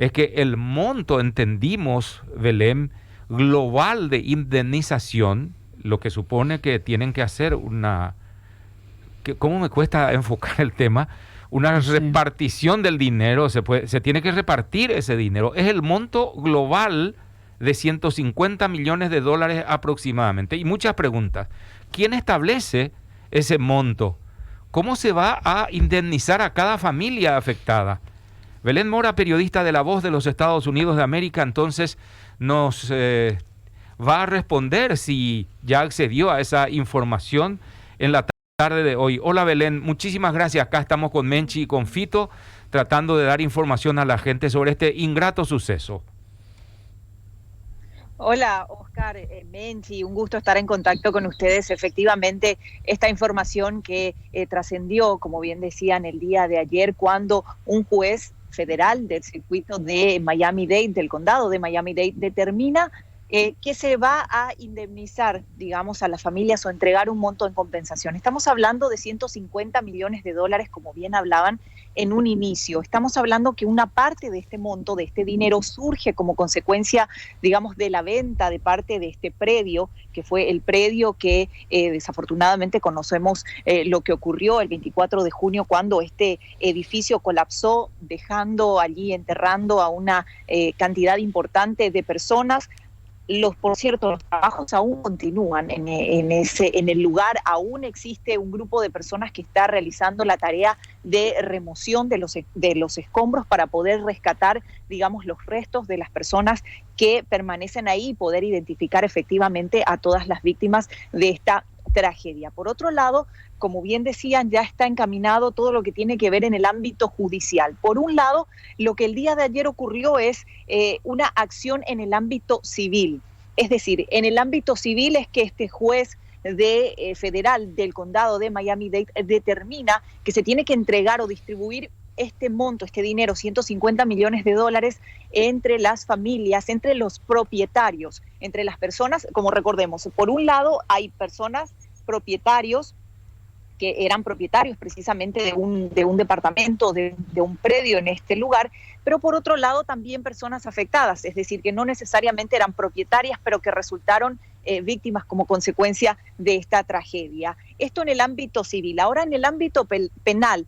es que el monto, entendimos, Belén, global de indemnización, lo que supone que tienen que hacer ¿cómo me cuesta enfocar el tema? Una Sí. repartición del dinero, se tiene que repartir ese dinero. Es el monto global de 150 millones de dólares aproximadamente. Y muchas preguntas. ¿Quién establece ese monto? ¿Cómo se va a indemnizar a cada familia afectada? Belén Mora, periodista de La Voz de los Estados Unidos de América, entonces nos va a responder si ya accedió a esa información en la tarde de hoy. Hola Belén, muchísimas gracias. Acá estamos con Menchi y con Fito tratando de dar información a la gente sobre este ingrato suceso. Hola, Oscar, Menchi, un gusto estar en contacto con ustedes. Efectivamente, esta información que trascendió, como bien decían, el día de ayer, cuando un juez federal del circuito de Miami-Dade, del condado de Miami-Dade, determina que se va a indemnizar, digamos, a las familias o entregar un monto en compensación. Estamos hablando de 150 millones de dólares, como bien hablaban en un inicio. Estamos hablando que una parte de este monto, de este dinero, surge como consecuencia, digamos, de la venta de parte de este predio, que fue el predio que desafortunadamente conocemos lo que ocurrió el 24 de junio cuando este edificio colapsó, dejando allí, enterrando a una cantidad importante de personas. Por cierto, los trabajos aún continúan en el lugar, aún existe un grupo de personas que está realizando la tarea de remoción de los escombros para poder rescatar, digamos, los restos de las personas que permanecen ahí y poder identificar efectivamente a todas las víctimas de esta tragedia. Por otro lado, como bien decían, ya está encaminado todo lo que tiene que ver en el ámbito judicial. Por un lado, lo que el día de ayer ocurrió es una acción en el ámbito civil. Es decir, en el ámbito civil es que este juez federal del condado de Miami-Dade determina que se tiene que entregar o distribuir este monto, este dinero, 150 millones de dólares, entre las familias, entre los propietarios, entre las personas, como recordemos, por un lado hay personas propietarios que eran propietarios precisamente de un departamento, de un predio en este lugar, pero por otro lado también personas afectadas, es decir, que no necesariamente eran propietarias, pero que resultaron víctimas como consecuencia de esta tragedia. Esto en el ámbito civil. Ahora en el ámbito penal,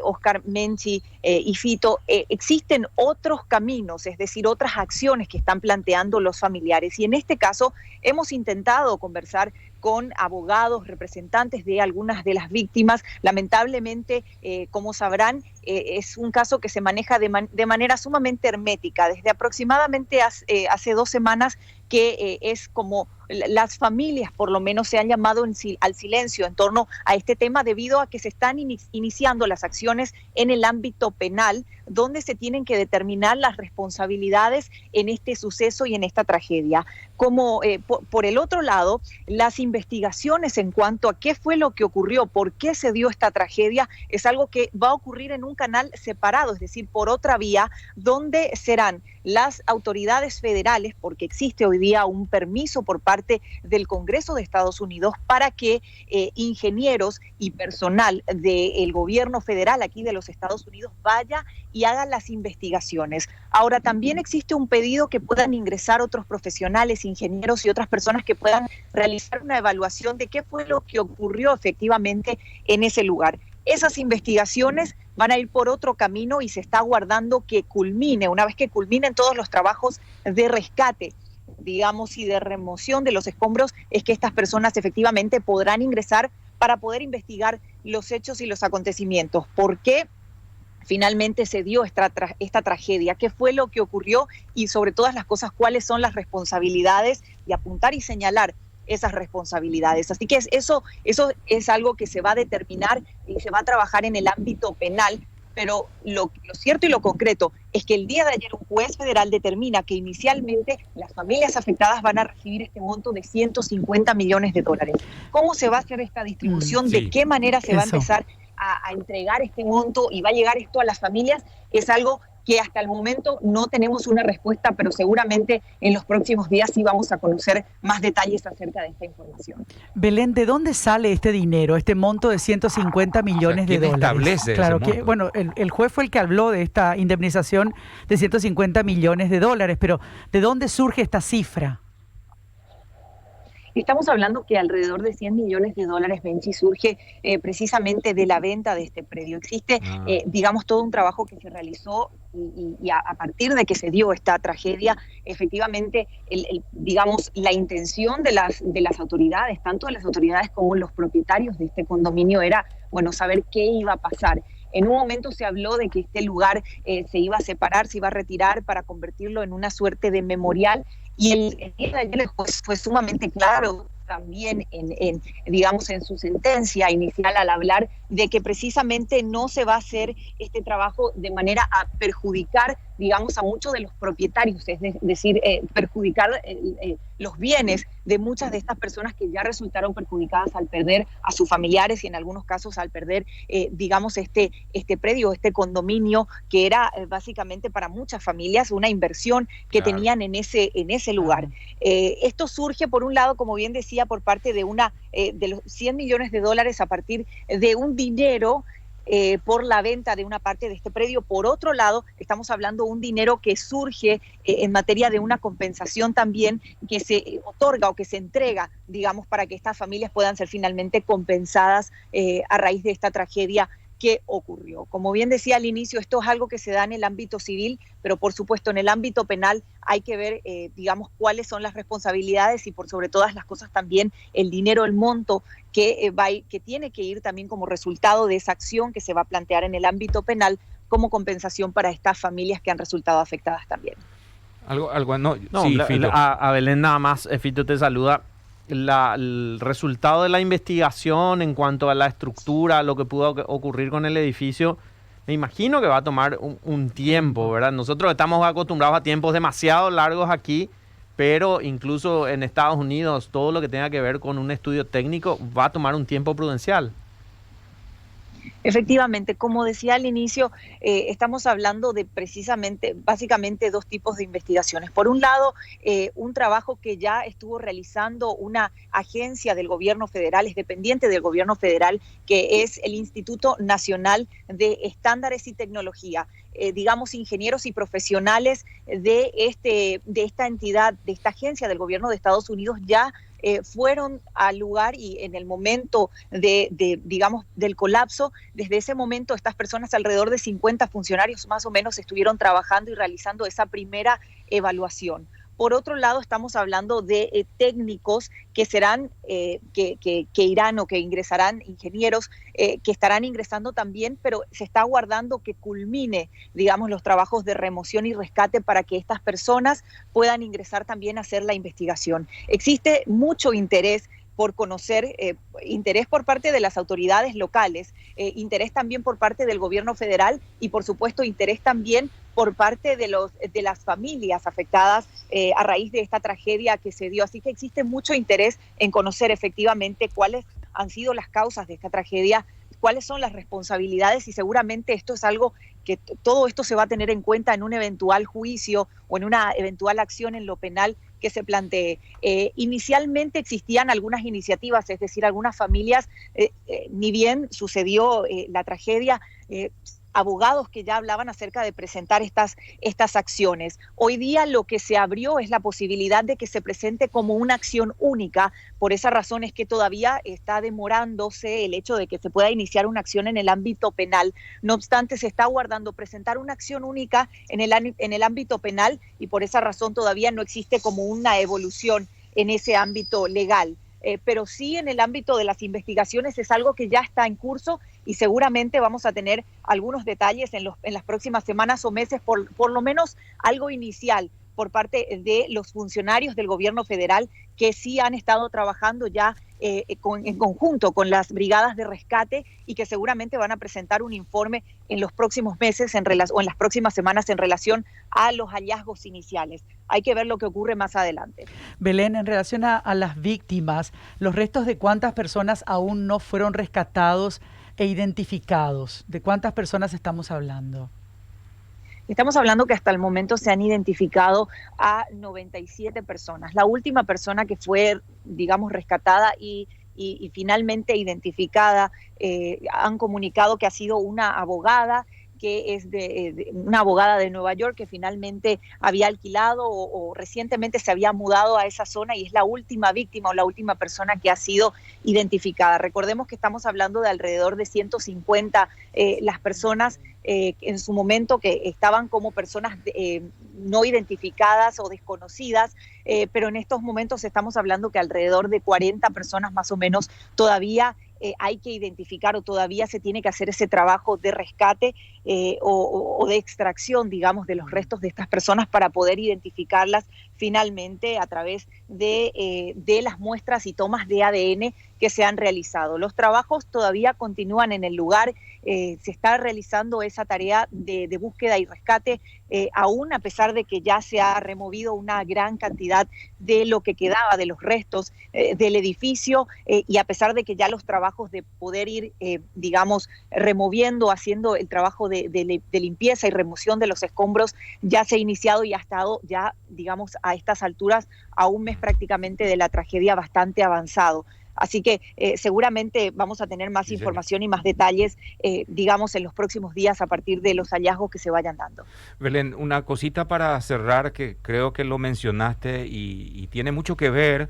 Oscar, Menchi y Fito, existen otros caminos, es decir, otras acciones que están planteando los familiares. Y en este caso hemos intentado conversar con abogados, representantes de algunas de las víctimas. Lamentablemente, como sabrán, es un caso que se maneja de manera sumamente hermética. Desde aproximadamente hace 2 semanas que es como las familias por lo menos se han llamado al silencio en torno a este tema debido a que se están iniciando las acciones en el ámbito penal donde se tienen que determinar las responsabilidades en este suceso y en esta tragedia. Como por el otro lado, las investigaciones en cuanto a qué fue lo que ocurrió, por qué se dio esta tragedia, es algo que va a ocurrir en un canal separado, es decir, por otra vía, donde serán las autoridades federales, porque existe hoy día un permiso por parte del Congreso de Estados Unidos para que ingenieros y personal del gobierno federal aquí de los Estados Unidos vaya y haga las investigaciones. Ahora, también existe un pedido que puedan ingresar otros profesionales, ingenieros y otras personas que puedan realizar una evaluación de qué fue lo que ocurrió efectivamente en ese lugar. Esas investigaciones van a ir por otro camino y se está aguardando que culmine, una vez que culminen todos los trabajos de rescate, digamos, y de remoción de los escombros, es que estas personas efectivamente podrán ingresar para poder investigar los hechos y los acontecimientos. ¿Por qué finalmente se dio esta tragedia? ¿Qué fue lo que ocurrió? Y sobre todas las cosas, ¿cuáles son las responsabilidades? Y apuntar y señalar esas responsabilidades. Así que eso es algo que se va a determinar y se va a trabajar en el ámbito penal, pero lo cierto y lo concreto es que el día de ayer un juez federal determina que inicialmente las familias afectadas van a recibir este monto de 150 millones de dólares. ¿Cómo se va a hacer esta distribución? ¿De qué manera se va a empezar a entregar este monto y va a llegar esto a las familias? Es algo que hasta el momento no tenemos una respuesta, pero seguramente en los próximos días sí vamos a conocer más detalles acerca de esta información. Belén, ¿de dónde sale este dinero, este monto de 150 millones de dólares? ¿Quién establece claro, ese monto? Bueno, el juez fue el que habló de esta indemnización de 150 millones de dólares, pero ¿de dónde surge esta cifra? Estamos hablando que alrededor de 100 millones de dólares, Benji, surge precisamente de la venta de este predio. Existe, digamos, todo un trabajo que se realizó y a partir de que se dio esta tragedia, efectivamente, digamos, la intención de las autoridades, tanto de las autoridades como los propietarios de este condominio, era, bueno, saber qué iba a pasar. En un momento se habló de que este lugar se iba a separar, se iba a retirar para convertirlo en una suerte de memorial. Y el día de ayer el juez fue sumamente claro también digamos, en su sentencia inicial al hablar de que precisamente no se va a hacer este trabajo de manera a perjudicar, digamos, a muchos de los propietarios, es decir, perjudicar los bienes de muchas de estas personas que ya resultaron perjudicadas al perder a sus familiares y en algunos casos al perder, digamos, este predio, este condominio que era básicamente para muchas familias una inversión que tenían en ese lugar. Esto surge, por un lado, como bien decía, por parte de de los 100 millones de dólares a partir de un dinero por la venta de una parte de este predio. Por otro lado, estamos hablando de un dinero que surge en materia de una compensación también que se otorga o que se entrega, digamos, para que estas familias puedan ser finalmente compensadas a raíz de esta tragedia que ocurrió. Como bien decía al inicio, esto es algo que se da en el ámbito civil, pero por supuesto en el ámbito penal hay que ver, digamos, cuáles son las responsabilidades y por sobre todas las cosas también el dinero, el monto que tiene que ir también como resultado de esa acción que se va a plantear en el ámbito penal como compensación para estas familias que han resultado afectadas también. No, sí, Fito. A Belén nada más, Fito te saluda. El resultado de la investigación en cuanto a la estructura, lo que pudo ocurrir con el edificio, me imagino que va a tomar un tiempo, ¿verdad? Nosotros estamos acostumbrados a tiempos demasiado largos aquí, pero incluso en Estados Unidos todo lo que tenga que ver con un estudio técnico va a tomar un tiempo prudencial. Efectivamente, como decía al inicio, estamos hablando de básicamente dos tipos de investigaciones. Por un lado, un trabajo que ya estuvo realizando una agencia del gobierno federal, es dependiente del gobierno federal, que es el Instituto Nacional de Estándares y Tecnología. Digamos, ingenieros y profesionales de esta entidad, de esta agencia del gobierno de Estados Unidos ya fueron al lugar y en el momento digamos, del colapso, desde ese momento estas personas, alrededor de 50 funcionarios más o menos, estuvieron trabajando y realizando esa primera evaluación. Por otro lado, estamos hablando de técnicos que serán, que irán o que ingresarán, ingenieros que estarán ingresando también, pero se está aguardando que culmine, digamos, los trabajos de remoción y rescate para que estas personas puedan ingresar también a hacer la investigación. Existe mucho interés por conocer, interés por parte de las autoridades locales, interés también por parte del gobierno federal y por supuesto interés también por parte de las familias afectadas a raíz de esta tragedia que se dio. Así que existe mucho interés en conocer efectivamente cuáles han sido las causas de esta tragedia, cuáles son las responsabilidades y seguramente esto es algo que todo esto se va a tener en cuenta en un eventual juicio o en una eventual acción en lo penal que se plantee. Inicialmente existían algunas iniciativas, es decir, algunas familias, ni bien sucedió la tragedia, abogados que ya hablaban acerca de presentar estas acciones. Hoy día lo que se abrió es la posibilidad de que se presente como una acción única. Por esa razón es que todavía está demorándose el hecho de que se pueda iniciar una acción en el ámbito penal. No obstante, se está aguardando presentar una acción única en el ámbito penal y por esa razón todavía no existe como una evolución en ese ámbito legal. Pero sí en el ámbito de las investigaciones es algo que ya está en curso y seguramente vamos a tener algunos detalles en las próximas semanas o meses, por lo menos algo inicial por parte de los funcionarios del gobierno federal que sí han estado trabajando ya en conjunto con las brigadas de rescate y que seguramente van a presentar un informe en los próximos meses o en las próximas semanas en relación a los hallazgos iniciales. Hay que ver lo que ocurre más adelante. Belén, en relación a las víctimas, ¿los restos de cuántas personas aún no fueron rescatados e identificados? ¿De cuántas personas estamos hablando? Estamos hablando que hasta el momento se han identificado a 97 personas. La última persona que fue, digamos, rescatada y finalmente identificada, han comunicado que ha sido una abogada, que es una abogada de Nueva York que finalmente había alquilado o recientemente se había mudado a esa zona y es la última víctima o la última persona que ha sido identificada. Recordemos que estamos hablando de alrededor de 150 las personas en su momento que estaban como personas no identificadas o desconocidas, pero en estos momentos estamos hablando que alrededor de 40 personas más o menos todavía hay que identificar o todavía se tiene que hacer ese trabajo de rescate o de extracción, digamos, de los restos de estas personas para poder identificarlas finalmente a través de las muestras y tomas de ADN que se han realizado. Los trabajos todavía continúan en el lugar, se está realizando esa tarea de búsqueda y rescate, aún a pesar de que ya se ha removido una gran cantidad de lo que quedaba de los restos del edificio y a pesar de que ya los trabajos de poder ir, digamos, removiendo, haciendo el trabajo de limpieza y remoción de los escombros ya se ha iniciado y ha estado ya, digamos, a estas alturas, a un mes prácticamente de la tragedia bastante avanzado. Así que seguramente vamos a tener más información y más detalles, digamos, en los próximos días a partir de los hallazgos que se vayan dando. Belén, una cosita para cerrar que creo que lo mencionaste y tiene mucho que ver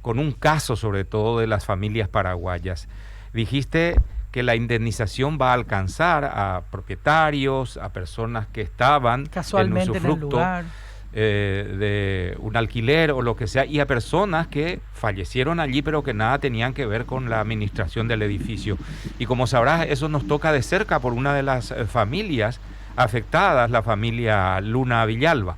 con un caso sobre todo de las familias paraguayas. Dijiste que la indemnización va a alcanzar a propietarios, a personas que estaban casualmente en el lugar. De un alquiler o lo que sea, y a personas que fallecieron allí pero que nada tenían que ver con la administración del edificio. Y como sabrás, eso nos toca de cerca por una de las familias afectadas, la familia Luna Villalba.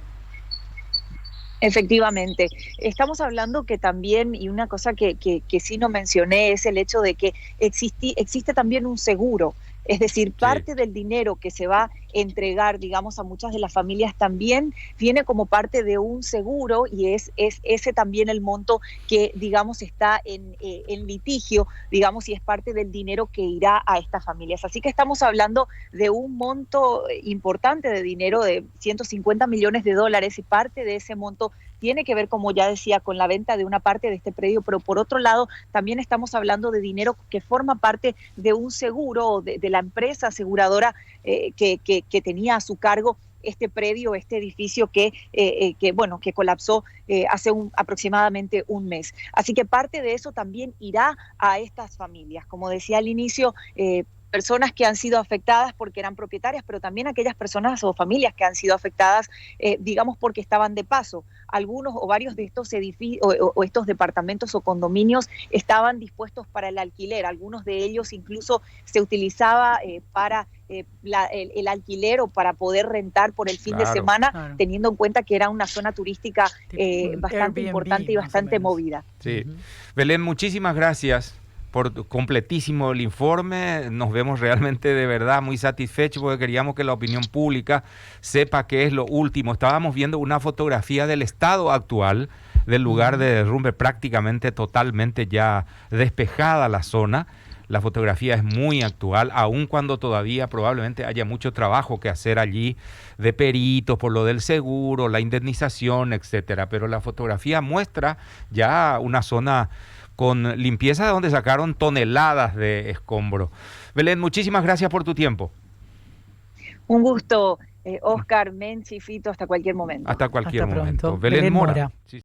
Efectivamente, estamos hablando que también, y una cosa que sí no mencioné, es el hecho de que existe también un seguro. Es decir, parte del dinero que se va a entregar, digamos, a muchas de las familias también viene como parte de un seguro y es ese también el monto que, digamos, está en litigio, digamos, y es parte del dinero que irá a estas familias. Así que estamos hablando de un monto importante de dinero de 150 millones de dólares y parte de ese monto tiene que ver, como ya decía, con la venta de una parte de este predio, pero por otro lado también estamos hablando de dinero que forma parte de un seguro o de la empresa aseguradora que tenía a su cargo este predio, este edificio que colapsó hace aproximadamente un mes. Así que parte de eso también irá a estas familias. Como decía al inicio, personas que han sido afectadas porque eran propietarias, pero también aquellas personas o familias que han sido afectadas, digamos, porque estaban de paso. Algunos o varios de estos edificios o estos departamentos o condominios estaban dispuestos para el alquiler. Algunos de ellos incluso se utilizaba para el alquiler o para poder rentar por el fin de semana, teniendo en cuenta que era una zona turística bastante Airbnb, importante y bastante movida. Sí. Belén, muchísimas gracias por completísimo el informe. Nos vemos realmente de verdad muy satisfechos porque queríamos que la opinión pública sepa qué es lo último. Estábamos viendo una fotografía del estado actual del lugar de derrumbe, prácticamente totalmente ya despejada la zona. La fotografía es muy actual, aun cuando todavía probablemente haya mucho trabajo que hacer allí de peritos por lo del seguro, la indemnización, etcétera. Pero la fotografía muestra ya una zona con limpieza de donde sacaron toneladas de escombro. Belén, muchísimas gracias por tu tiempo. Un gusto, Oscar, Menchi, Fito, hasta cualquier momento. Hasta cualquier momento. Belén Mora.